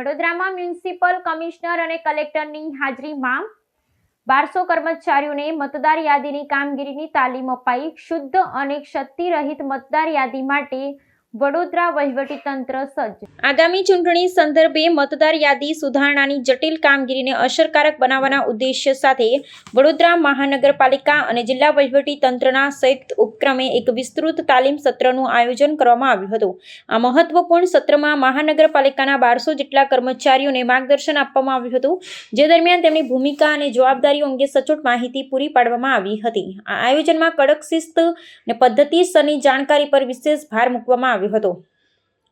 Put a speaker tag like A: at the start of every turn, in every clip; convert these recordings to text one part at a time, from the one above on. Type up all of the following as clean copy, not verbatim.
A: વડોદરામાં municipal commissioner અને કલેક્ટરની હાજરીમાં 1200 કર્મચારીઓને મતદાર યાદીની કામગીરીની તાલીમ અપાઈ। શુદ્ધ અને ક્ષતિરહિત મતદાર યાદી માટે વડોદરા વહીવટીતંત્ર સજ્જ। આગામી ચૂંટણી સંદર્ભે મતદાર યાદી સુધારણાની જટિલ કામગીરીને અસરકારક બનાવવાના ઉદ્દેશ્ય સાથે વડોદરા મહાનગરપાલિકા અને જિલ્લા વહીવટીતંત્રના સંયુક્ત ઉપક્રમે એક વિસ્તૃત તાલીમ સત્રનું આયોજન કરવામાં આવ્યું હતું। આ મહત્વપૂર્ણ સત્રમાં મહાનગરપાલિકાના 1200 જેટલા કર્મચારીઓને માર્ગદર્શન આપવામાં આવ્યું હતું, જે દરમિયાન તેમની ભૂમિકા અને જવાબદારીઓ અંગે સચોટ માહિતી પૂરી પાડવામાં આવી હતી। આ આયોજનમાં કડક શિસ્ત અને પદ્ધતિસરની જાણકારી પર વિશેષ ભાર મૂકવામાં આવ્યો હતો।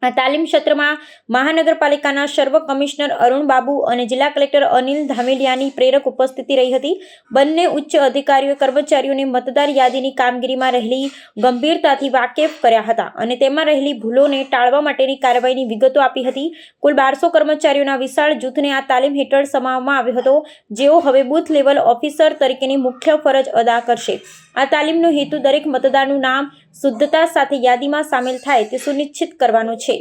A: આ તાલીમ સત્રમાં મહાનગરપાલિકાના સર્વ કમિશનર અરુણ બાબુ અને જિલ્લા કલેક્ટર અનિલ ધામેલિયાની પ્રેરક ઉપસ્થિતિ રહી હતી। બંને ઉચ્ચ અધિકારીઓએ કર્મચારીઓને મતદાર યાદીની કામગીરીમાં રહેલી ગંભીરતાથી વાકેફ કર્યા હતા અને તેમાં રહેલી ભૂલોને ટાળવા માટેની કાર્યવાહીની વિગતો આપી હતી। કુલ 1200 કર્મચારીઓના વિશાળ જૂથને આ તાલીમ હેઠળ સમાવવામાં આવ્યો હતો, જેઓ હવે બૂથ લેવલ ઓફિસર તરીકેની મુખ્ય ફરજ અદા કરશે। આ તાલીમનો હેતુ દરેક મતદારનું નામ શુદ્ધતા સાથે યાદીમાં સામેલ થાય તે સુનિશ્ચિત કરવાનો છે।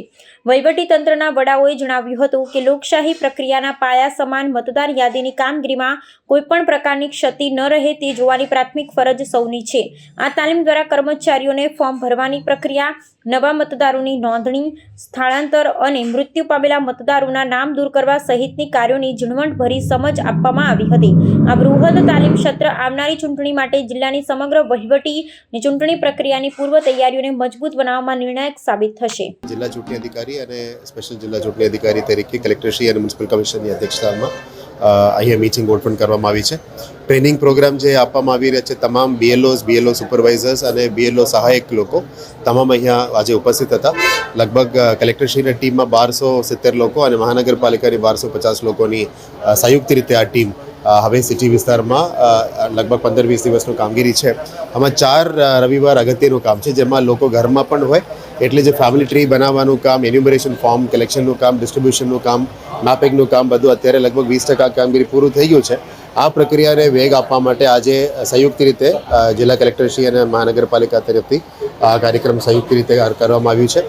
A: વહીવટીતંત્રના વડાઓએ જણાવ્યું હતું કે લોકશાહી પ્રક્રિયાના પાયા સમાન મતદાર યાદીની કામગીરીમાં કોઈપણ પ્રકારની ક્ષતિ ન રહે તે જોવાની પ્રાથમિક ફરજ સૌની છે। આ તાલીમ દ્વારા કર્મચારીઓને ફોર્મ ભરવાની પ્રક્રિયા, નવા મતદારોની નોંધણી, સ્થળાંતર અને મૃત્યુ પામેલા મતદારોના નામ દૂર કરવા સહિતની કાર્યોની ઝીણવટભરી સમજ આપવામાં આવી હતી। આ બૃહદ તાલીમ સત્ર આવનારી ચૂંટણી માટે જિલ્લાની સમગ્ર વહીવટી અને ચૂંટણી પ્રક્રિયાની પૂર્વ તૈયારીઓને મજબૂત બનાવવામાં નિર્ણાયક સાબિત થશે।
B: જિલ્લા ચૂંટણી અધિકારી અને સ્પેશિયલ જિલ્લા ચૂંટણી અધિકારી તરીકે કલેક્ટરશ્રી અને મ્યુનિસિપલ કમિશનરની અધ્યક્ષતામાં અહીંયા મીટિંગ ગોઠવણ કરવામાં આવી છે। ટ્રેનિંગ પ્રોગ્રામ જે આપવામાં આવી રહ્યા છે, તમામ BLOs, BLO સુપરવાઇઝર્સ અને BLO સહાયક લોકો તમામ અહીંયા આજે ઉપસ્થિત હતા। લગભગ કલેક્ટરશ્રીની ટીમમાં 1270 લોકો અને મહાનગરપાલિકાની 1250 લોકોની સંયુક્ત રીતે આ ટીમ હવે સિટી વિસ્તારમાં લગભગ 15-20 દિવસનું કામગીરી છે। આમાં 4 રવિવાર અગત્યનું કામ છે, જેમાં લોકો ઘરમાં પણ હોય એટલે જે ફેમિલી ટ્રી બનાવવાનું કામ, એન્યુમરેશન ફોર્મ કલેક્શનનું કામ, ડિસ્ટ્રીબ્યુશનનું કામ, મેપિંગનું કામ બધું અત્યારે લગભગ 20% કામગીરી પૂરું થઈ ગયું છે। આ પ્રક્રિયાને વેગ આપવા માટે આજે સંયુક્ત રીતે જિલ્લા કલેક્ટરશ્રી અને મહાનગરપાલિકા તરફથી આ કાર્યક્રમ સંયુક્ત રીતે કરવામાં આવ્યું છે।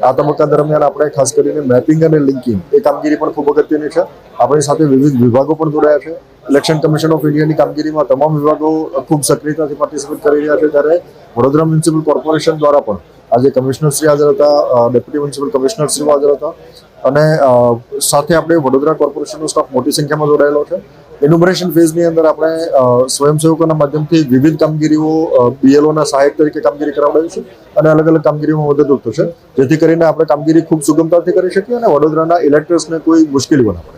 C: આ તબક્કા દરમિયાન આપણે ખાસ કરીને મેપિંગ અને લિંકિંગ એ કામગીરી પણ ખૂબ અગત્યની છે। આપણી સાથે વિવિધ વિભાગો પણ જોડાયા છે। ઇલેક્શન કમિશન ઓફ ઇન્ડિયાની કામગીરીમાં તમામ વિભાગો ખૂબ સક્રિયતાથી પાર્ટિસિપેટ કરી રહ્યા છે, ત્યારે વડોદરા મ્યુનિસિપલ કોર્પોરેશન દ્વારા પણ આજે કમિશનરશ્રી હાજર હતા, ડેપ્યુટી મ્યુનિસિપલ કમિશનરશ્રી હાજર હતા અને સાથે આપણે વડોદરા કોર્પોરેશનનો સ્ટાફ મોટી સંખ્યામાં જોડાયેલો છે। એન્યુમરેશન ફેઝની અંદર આપણે સ્વયંસેવકોના માધ્યમથી વિવિધ કામગીરીઓ BLOના સહાયક તરીકે કામગીરી કરાવડાવીશું અને અલગ અલગ કામગીરીમાં મદદરૂપ થશે, જેથી કરીને આપણે કામગીરી ખૂબ સુગમતાથી કરી શકીએ અને વડોદરાના ઇલેક્ટર્સને કોઈ મુશ્કેલી ન પડે।